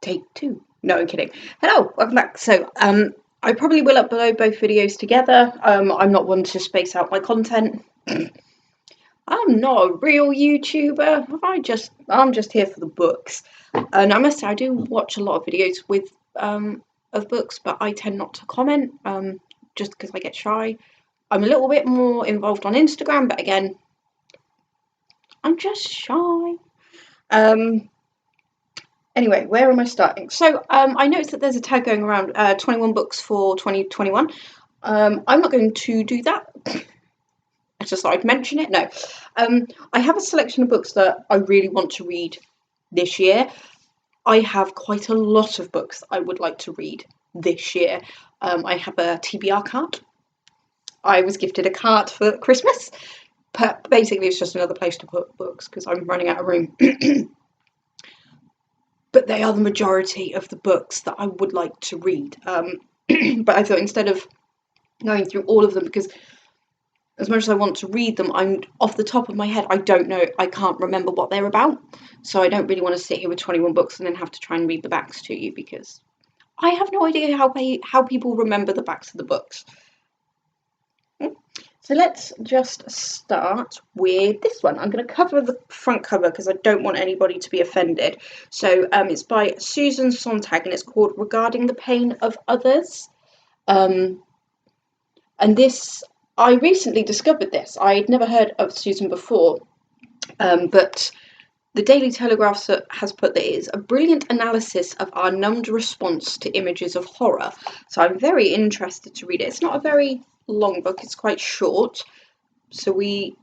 Take two. No, I'm kidding. Hello, welcome back. So, I probably will upload both videos together. I'm not one to space out my content. I'm not a real YouTuber. I'm just here for the books. And I must say, I do watch a lot of videos with of books, but I tend not to comment just because I get shy. I'm a little bit more involved on Instagram, but again, I'm just shy. Anyway, where am I starting? So I noticed that there's a tag going around 21 books for 2021. I'm not going to do that. I just thought I'd mention it. No. I have a selection of books that I really want to read this year. I have quite a lot of books I would like to read this year. I have a TBR cart. I was gifted a cart for Christmas. But basically, it's just another place to put books because I'm running out of room. But they are the majority of the books that I would like to read. But I thought instead of going through all of them, because as much as I want to read them, I'm off the top of my head, I don't know, I can't remember what they're about. So I don't really want to sit here with 21 books and then have to try and read the backs to you, because I have no idea how people remember the backs of the books. So let's just start with this one. I'm going to cover the front cover because I don't want anybody to be offended. So it's by Susan Sontag and it's called Regarding the Pain of Others. And this, I recently discovered this. I'd never heard of Susan before, but the Daily Telegraph has put that it is a brilliant analysis of our numbed response to images of horror. So I'm very interested to read it. It's not a very long book, it's quite short. So we're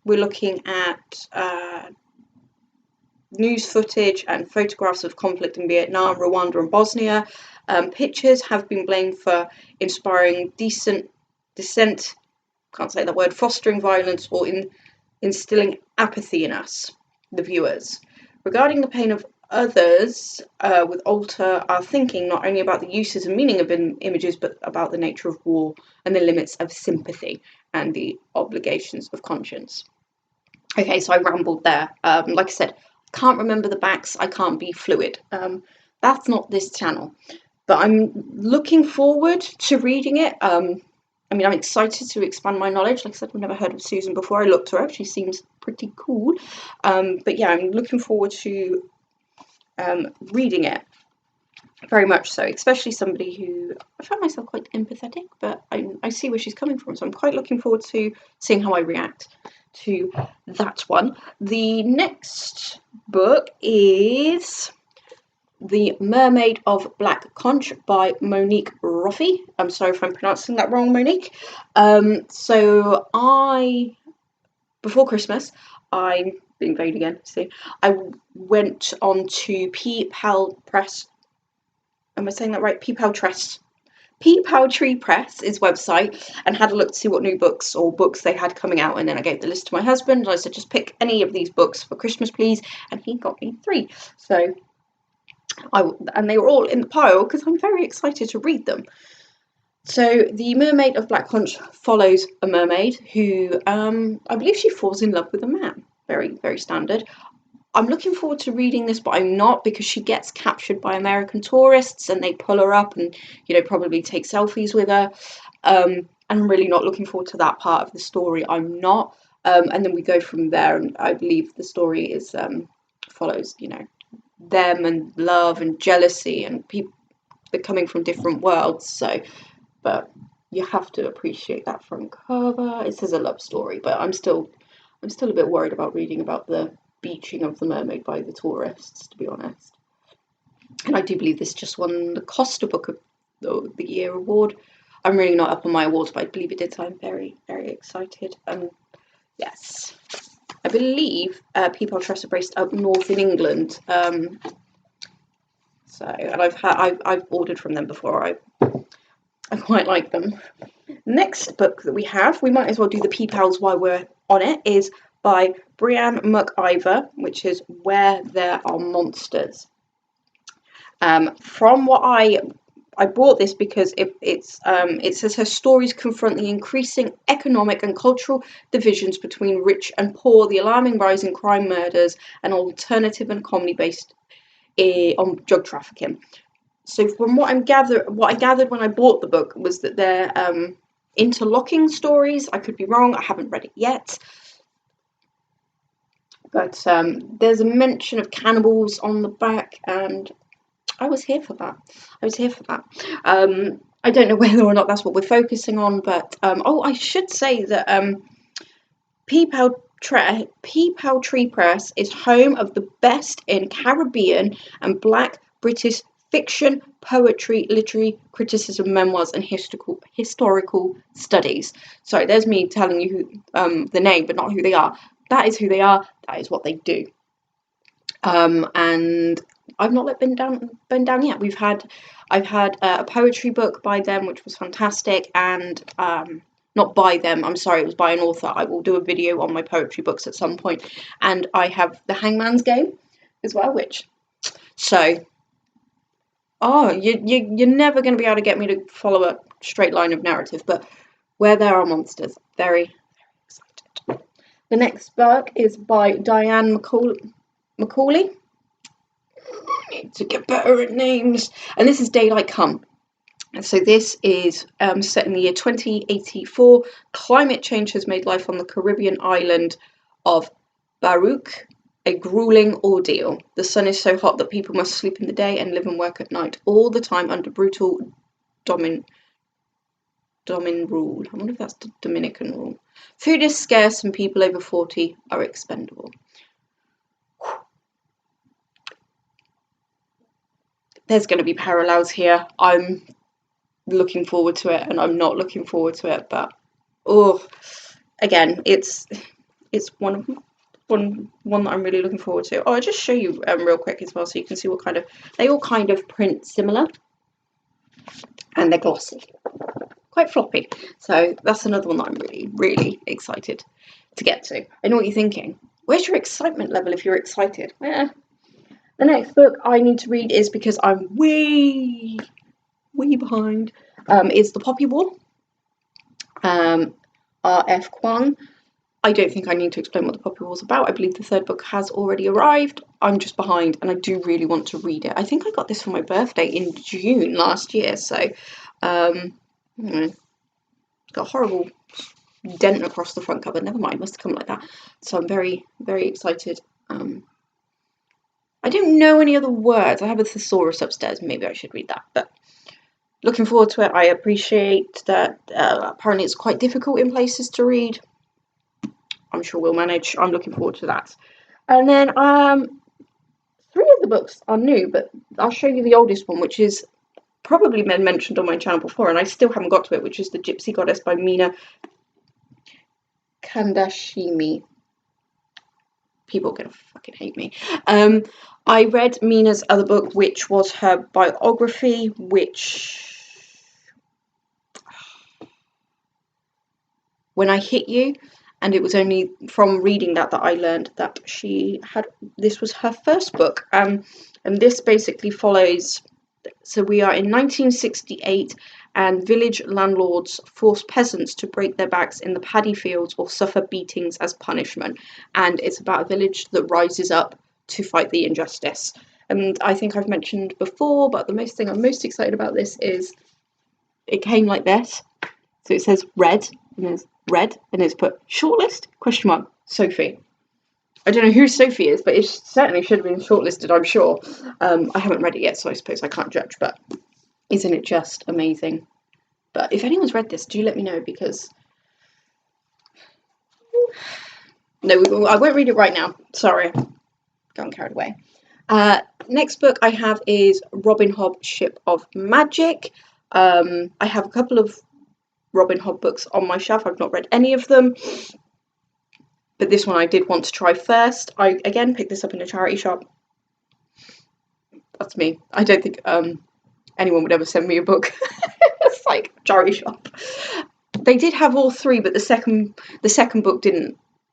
looking at news footage and photographs of conflict in Vietnam, Rwanda and Bosnia. Pictures have been blamed for inspiring dissent, can't say that word, fostering violence or instilling apathy in us, the viewers. Regarding the pain of others would alter our thinking not only about the uses and meaning of images, but about the nature of war and the limits of sympathy and the obligations of conscience. Okay, so I rambled there. Like I said, can't remember the backs, I can't be fluid. That's not this channel, but I'm looking forward to reading it. I mean, I'm excited to expand my knowledge. Like I said, I've never heard of Susan before. I looked her up, she seems pretty cool. But yeah, I'm looking forward to reading it, very much so, especially somebody who I find myself quite empathetic, but I see where she's coming from, so I'm quite looking forward to seeing how I react to that one. The next book is The Mermaid of Black, Conch by Monique Roffey. I'm sorry if I'm pronouncing that wrong, Monique. So before Christmas, I'm being vague again, see, I went on to P-Pal Press. Am I saying that right? P-Pal Tree Press's website and had a look to see what new books or books they had coming out, and then I gave the list to my husband and I said, just pick any of these books for Christmas, please, and he got me 3. So and they were all in the pile because I'm very excited to read them. So The Mermaid of Black Conch follows a mermaid who, I believe she falls in love with a man. Very, very standard. I'm looking forward to reading this, but I'm not, because she gets captured by American tourists and they pull her up and, probably take selfies with her. And I'm really not looking forward to that part of the story. I'm not. And then we go from there, and I believe the story is follows, them and love and jealousy and people, they're coming from different worlds. So, but you have to appreciate that front cover. It says a love story, but I'm still a bit worried about reading about the beaching of the mermaid by the tourists, to be honest. And I do believe this just won the Costa Book of the Year award. I'm really not up on my awards, but I believe it did, so I'm very, very excited. Yes, I believe People Trust are based up north in England. So, and I've ordered from them before. I quite like them. Next book that we have, we might as well do the P-Pals while we're on it, is by Brianne McIver, which is Where There Are Monsters. From what I bought this because it says her stories confront the increasing economic and cultural divisions between rich and poor, the alarming rise in crime, murders, and alternative and comedy-based on drug trafficking. So from what I gathered when I bought the book was that they're interlocking stories. I could be wrong. I haven't read it yet. But there's a mention of cannibals on the back, and I was here for that. I don't know whether or not that's what we're focusing on, but oh, I should say that Peepal Tree Press is home of the best in Caribbean and Black British fiction, poetry, literary criticism, memoirs, and historical studies. Sorry, there's me telling you who, the name, but not who they are. That is who they are. That is what they do. And I've not been down yet. I've had a poetry book by them, which was fantastic, and not by them, I'm sorry, it was by an author. I will do a video on my poetry books at some point. And I have The Hangman's Game as well, you're never going to be able to get me to follow a straight line of narrative, but Where There Are Monsters, very, very excited. The next book is by Diane Macaulay. I need to get better at names. And this is Daylight Come. So this is set in the year 2084. Climate change has made life on the Caribbean island of Baruch a grueling ordeal. The sun is so hot that people must sleep in the day and live and work at night, all the time under brutal Domin rule. I wonder if that's the Dominican rule. Food is scarce and people over 40 are expendable. There's going to be parallels here. I'm looking forward to it, and I'm not looking forward to it, but again, it's one that I'm really looking forward to. I'll just show you real quick as well, so you can see what kind of, they all kind of print similar, and they're glossy, quite floppy. So that's another one that I'm really, really excited to get to. I know what you're thinking. Where's your excitement level if you're excited? The next book I need to read is, because I'm way behind, is The Poppy War. R.F. Kuang. I don't think I need to explain what The Poppy War is about. I believe the third book has already arrived. I'm just behind, and I do really want to read it. I think I got this for my birthday in June last year, so got a horrible dent across the front cover. Never mind, it must have come like that. So I'm very, very excited. I don't know any other words. I have a thesaurus upstairs. Maybe I should read that, but looking forward to it. I appreciate that apparently it's quite difficult in places to read. I'm sure we'll manage. I'm looking forward to that. And then 3 of the books are new, but I'll show you the oldest one, which is probably been mentioned on my channel before, and I still haven't got to it, which is The Gypsy Goddess by Mina Kandashimi. People are going to fucking hate me. I read Mina's other book, which was her biography, which... When I Hit You, and it was only from reading that I learned that this was her first book. And this basically follows, so we are in 1968, and village landlords force peasants to break their backs in the paddy fields or suffer beatings as punishment. And it's about a village that rises up to fight the injustice. And I think I've mentioned before, but the thing I'm most excited about this is it came like this. So it says red, and there's red, and it's put shortlist, ? Sophie. I don't know who Sophie is, but it certainly should have been shortlisted, I'm sure. I haven't read it yet, so I suppose I can't judge, but isn't it just amazing? But if anyone's read this, do let me know, because... No, I won't read it right now. Sorry. Got carried away. Next book I have is Robin Hobb, Ship of Magic. I have a couple of Robin Hobb books on my shelf. I've not read any of them, but this one I did want to try first. I again picked this up in a charity shop. That's me. I don't think anyone would ever send me a book. It's like charity shop. They did have all 3, but the second book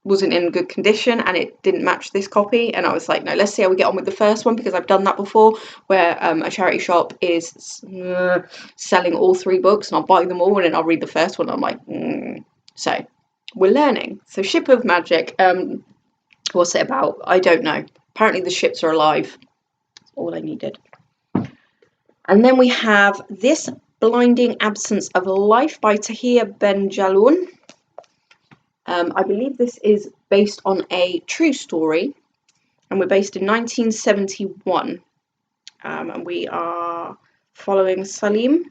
wasn't in good condition, and it didn't match this copy, and I was like, no, let's see how we get on with the first one, because I've done that before, where a charity shop is selling all 3 books, and I'll buy them all, and then I'll read the first one, and I'm like, So, we're learning. So, Ship of Magic, what's it about? I don't know. Apparently the ships are alive. all I needed. And then we have This Blinding Absence of Life by Tahir Ben Jaloun. I believe this is based on a true story, and we're based in 1971. And we are following Salim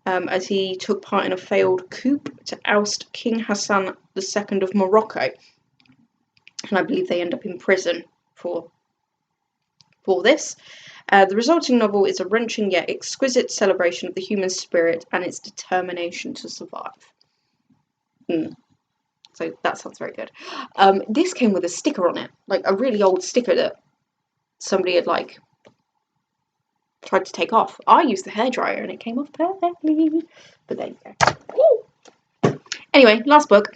as he took part in a failed coup to oust King Hassan II of Morocco. And I believe they end up in prison for this. The resulting novel is a wrenching yet exquisite celebration of the human spirit and its determination to survive. So that sounds very good. This came with a sticker on it, like a really old sticker that somebody had like tried to take off. I used the hairdryer and it came off perfectly. But there you go. Woo! Anyway, last book.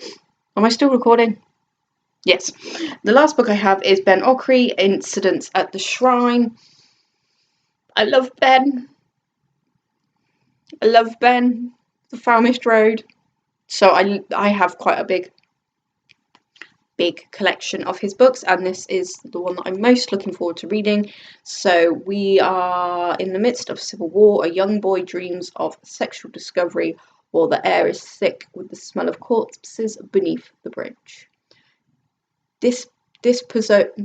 Am I still recording? Yes. The last book I have is Ben Okri, Incidents at the Shrine. I love Ben. I love Ben. The Foulmist Road. So I have quite a big collection of his books, and this is the one that I'm most looking forward to reading. So we are in the midst of civil war. A young boy dreams of sexual discovery while the air is thick with the smell of corpses beneath the bridge. Dispossessed.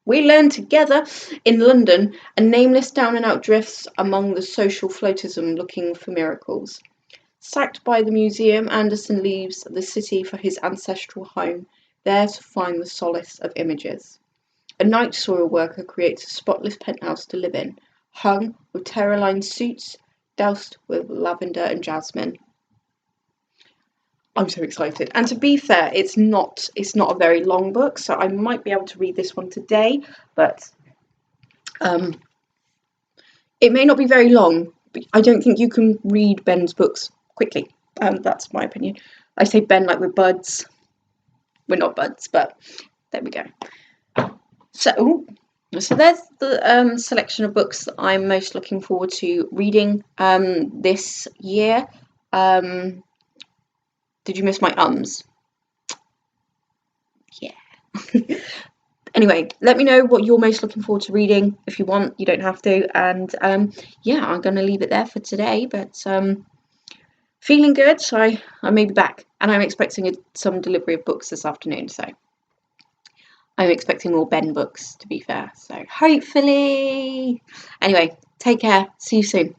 We learn together in London, a nameless down and out drifts among the social floatism looking for miracles. Sacked by the museum, Anderson leaves the city for his ancestral home, there to find the solace of images. A night soil worker creates a spotless penthouse to live in, hung with terror-lined suits, doused with lavender and jasmine. I'm so excited. And to be fair, it's not a very long book, so I might be able to read this one today, but it may not be very long. But I don't think you can read Ben's books quickly. That's my opinion. I say Ben like we're buds. We're not buds, but there we go. So there's the selection of books that I'm most looking forward to reading this year. Did you miss my ums? Yeah. Anyway, let me know what you're most looking forward to reading. If you want, you don't have to. And yeah, I'm going to leave it there for today. But feeling good, so I may be back. And I'm expecting some delivery of books this afternoon. So I'm expecting more Ben books, to be fair. So hopefully. Anyway, take care. See you soon.